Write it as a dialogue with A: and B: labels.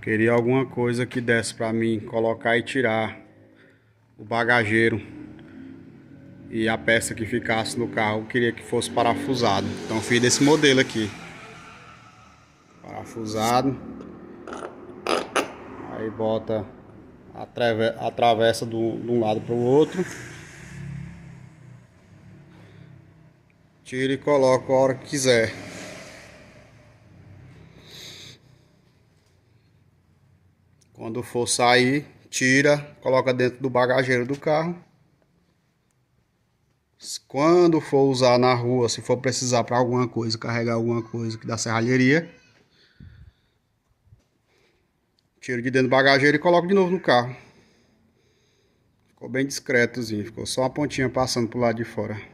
A: Queria alguma coisa que desse pra mim colocar e tirar o bagageiro e a peça que ficasse no carro. Eu queria que fosse parafusado. Então fiz desse modelo aqui. Parafusado. Aí bota a travessa de um lado para o outro. Tira e coloca a hora que quiser. Quando for sair, tira, coloca dentro do bagageiro do carro. Quando for usar na rua, se for precisar para alguma coisa, carregar alguma coisa que dá serralheria, tira de dentro do bagageiro e coloca de novo no carro. Ficou bem discretozinho, ficou só uma pontinha passando pro lado de fora.